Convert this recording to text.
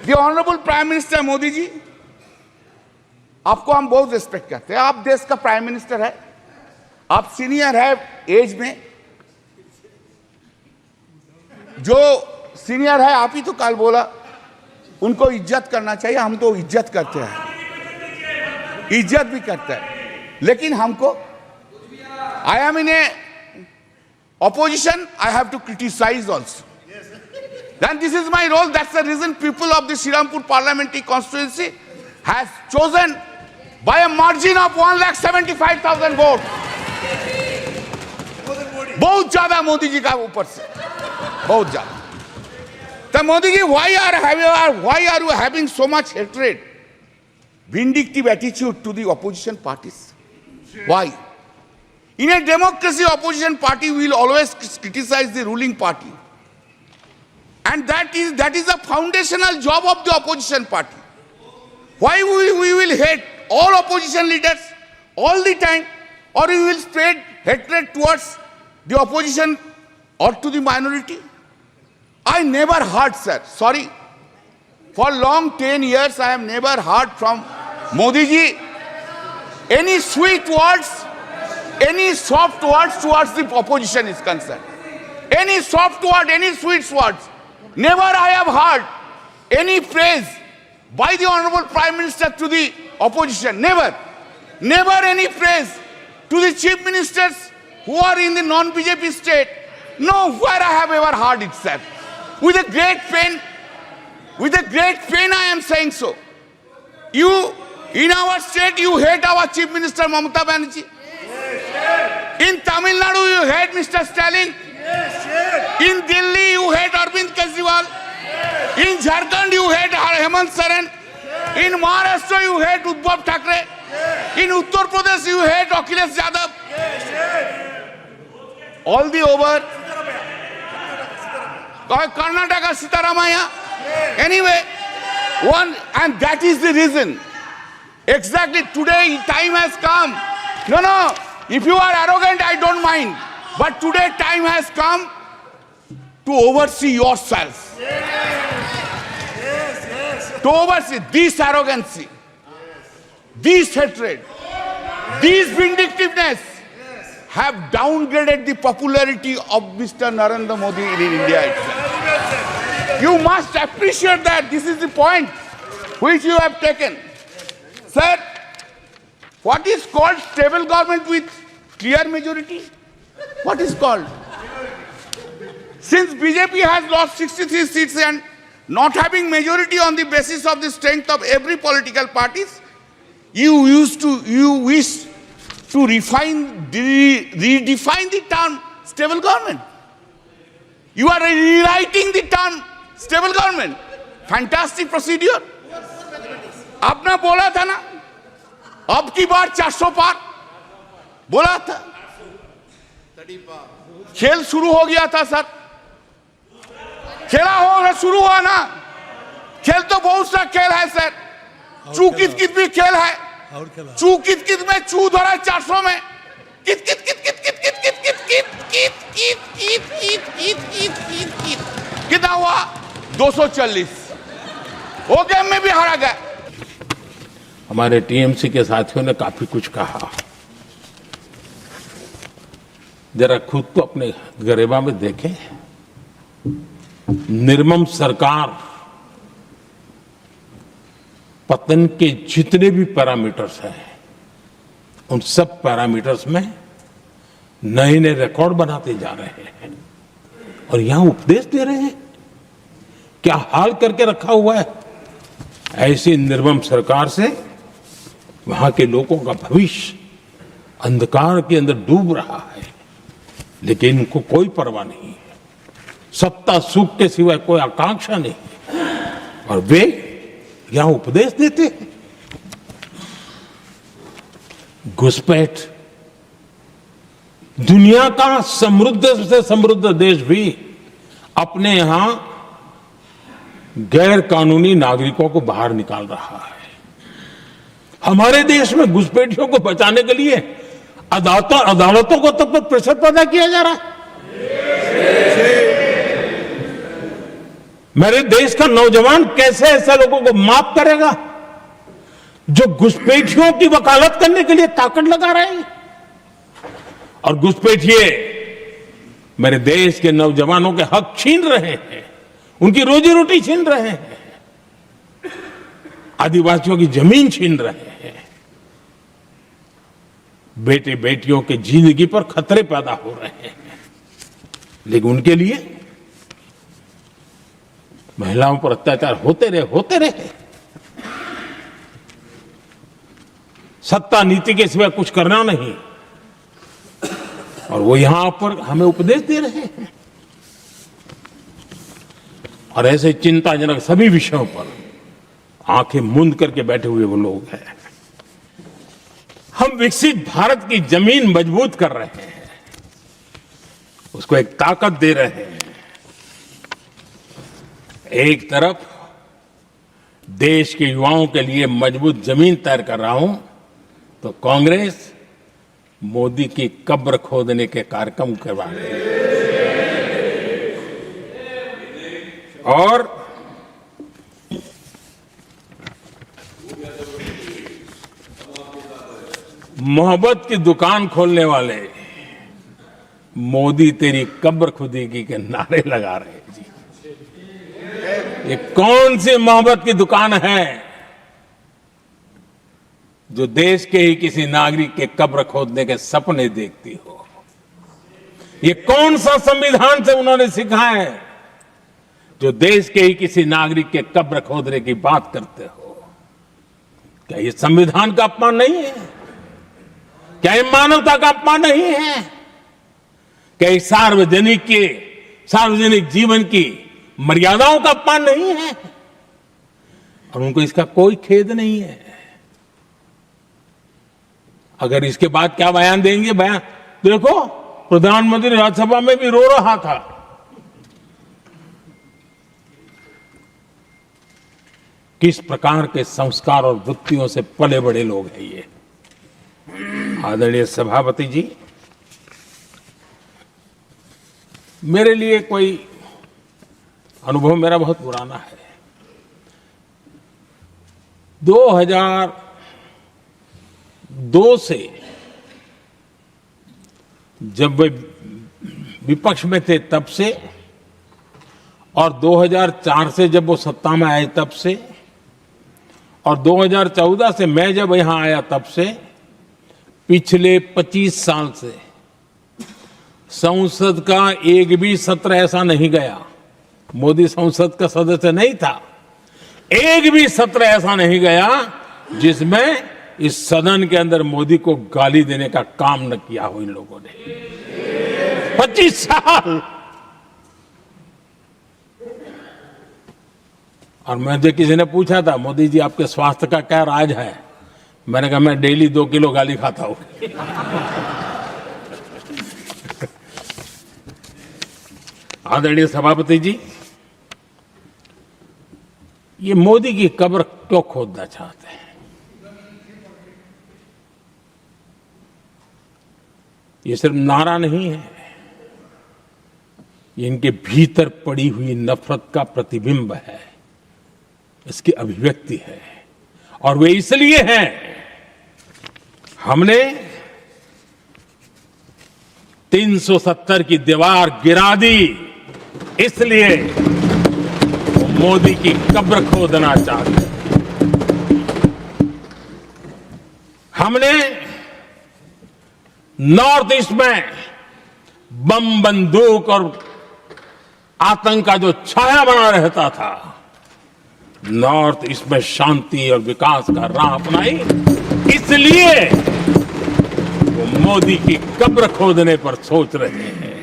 The honourable prime minister Modi ji, आपको हम बहुत रिस्पेक्ट करते हैं। आप देश का प्राइम मिनिस्टर है, आप सीनियर है एज में, जो सीनियर है आप ही तो कल बोला उनको इज्जत करना चाहिए। हम तो इज्जत करते हैं, इज्जत भी करते हैं, लेकिन हमको I am in A opposition, I have to criticize also. Then this is my role. That's the reason people of the Srirampur parliamentary constituency has chosen by a margin of 1,75,000 votes. बहुत ज्यादा मोदी जी का ऊपर से, बहुत ज्यादा। तो Modi ji, why are you having so much hatred, vindictive attitude to the opposition parties? Why? In a democracy, opposition party will always criticize the ruling party. And that is a foundational job of the opposition party. Why we will hate all opposition leaders all the time, or we will spread hatred towards the opposition or to the minority? I never heard, sir, sorry, for long 10 years I have never heard from Modi ji any sweet words, any soft words towards the opposition is concerned. Any soft word, any sweet words. Never I have heard any praise by the Honorable Prime Minister to the opposition. Never. Never any praise to the chief ministers who are in the non-BJP state. Nowhere I have ever heard it, sir. With a great pain I am saying so. You, in our state, you hate our chief minister Mamata Banerjee. In Tamil Nadu, you hate Mr. Stalin. In Delhi, you hate Arvind Kejriwal. In Jharkhand, you hate Hemant Soren. In Maharashtra, you hate Uddhav Thackeray. In Uttar Pradesh, you hate Akhilesh Yadav. All the over. Karnataka, Sitaramaya. Anyway, and that is the reason. Exactly today, time has come. No. If you are arrogant, I don't mind. But today time has come to oversee yourself. To oversee this arrogancy, this hatred, this vindictiveness have downgraded the popularity of Mr. Narendra Modi in India itself. You must appreciate that. This is the point which you have taken. Sir, what is called stable government with clear majority? What is called? Since BJP has lost 63 seats and not having majority on the basis of the strength of every political parties, you wish to redefine the term stable government. You are rewriting the term stable government. Fantastic procedure. आपने बोला था ना, अब की बार 400 पार बोला था, खेल शुरू हो गया था सर, खेला हो शुरू हुआ ना, खेल तो बहुत सा खेल है सर, चू कित कित भी खेल है, चू कित कित में चू धरा 400 में, कित कित कित कित कित कित कित कित कित कित कित कित कित कित कित कित कित कितना हुआ 240, वो गेम में भी हारा गया। हमारे टीएमसी के साथियों ने काफी कुछ कहा, जरा खुद को अपने गरेबा में देखें। निर्मम सरकार पतन के जितने भी पैरामीटर्स हैं, उन सब पैरामीटर्स में नए नए रिकॉर्ड बनाते जा रहे हैं और यहां उपदेश दे रहे हैं। क्या हाल करके रखा हुआ है। ऐसी निर्मम सरकार से वहां के लोगों का भविष्य अंधकार के अंदर डूब रहा है, लेकिन इनको कोई परवाह नहीं है, सत्ता सुख के सिवाय कोई आकांक्षा नहीं है और वे यहां उपदेश देते हैं। घुसपैठ, दुनिया का समृद्ध से समृद्ध देश भी अपने यहां गैर कानूनी नागरिकों को बाहर निकाल रहा है। हमारे देश में घुसपैठियों को बचाने के लिए अदालतों को तब तक प्रेशर पैदा किया जा रहा है। मेरे देश का नौजवान कैसे ऐसे लोगों को माफ करेगा जो घुसपैठियों की वकालत करने के लिए ताकत लगा रहे हैं? और घुसपैठिए मेरे देश के नौजवानों के हक छीन रहे हैं, उनकी रोजी रोटी छीन रहे हैं, आदिवासियों की जमीन छीन रहे हैं, बेटे बेटियों के जिंदगी पर खतरे पैदा हो रहे हैं। लेकिन उनके लिए महिलाओं पर अत्याचार होते रहे। सत्ता नीति के सिवा कुछ करना नहीं, और वो यहां पर हमें उपदेश दे रहे हैं। और ऐसे चिंताजनक सभी विषयों पर आंखें मूंद करके बैठे हुए वो लोग हैं। हम विकसित भारत की जमीन मजबूत कर रहे हैं, उसको एक ताकत दे रहे हैं। एक तरफ देश के युवाओं के लिए मजबूत जमीन तैयार कर रहा हूं, तो कांग्रेस मोदी की कब्र खोदने के कार्यक्रम करवा रही है। और मोहब्बत की दुकान खोलने वाले मोदी तेरी कब्र खुदेगी के नारे लगा रहे हैं जी। ये कौन सी मोहब्बत की दुकान है जो देश के ही किसी नागरिक के कब्र खोदने के सपने देखती हो? ये कौन सा संविधान से उन्होंने सीखा है जो देश के ही किसी नागरिक के कब्र खोदने की बात करते हो? क्या ये संविधान का अपमान नहीं है? क्या ये मानवता का अपमान नहीं है? क्या ये सार्वजनिक जीवन की मर्यादाओं का अपमान नहीं है? और उनको इसका कोई खेद नहीं है। अगर इसके बाद क्या बयान देंगे? बयान देखो, प्रधानमंत्री राज्यसभा में भी रो रहा था। किस प्रकार के संस्कार और वृत्तियों से पले बड़े लोग हैं ये। आदरणीय सभापति जी, मेरे लिए कोई अनुभव मेरा बहुत पुराना है। 2002 से जब वे विपक्ष में थे तब से, और 2004 से जब वो सत्ता में आए तब से, और 2014 से मैं जब यहां आया तब से, पिछले 25 साल से संसद का एक भी सत्र ऐसा नहीं गया, मोदी संसद का सदस्य नहीं था, एक भी सत्र ऐसा नहीं गया जिसमें इस सदन के अंदर मोदी को गाली देने का काम न किया हो इन लोगों ने। 25 साल। और मुझे किसी ने पूछा था, मोदी जी आपके स्वास्थ्य का क्या राज है? मैंने कहा मैं डेली 2 किलो गाली खाता हूं। आदरणीय सभापति जी, ये मोदी की कब्र क्यों खोदना चाहते हैं? ये सिर्फ नारा नहीं है, ये इनके भीतर पड़ी हुई नफरत का प्रतिबिंब है, इसकी अभिव्यक्ति है। और वे इसलिए हैं, हमने 370 की दीवार गिरा दी, इसलिए वो मोदी की कब्र खोदना चाहते हैं। हमने नॉर्थ ईस्ट में बम बंदूक और आतंक का जो छाया बना रहता था, नॉर्थ ईस्ट में शांति और विकास का राह अपनाई, इसलिए वो मोदी की कब्र खोदने पर सोच रहे हैं।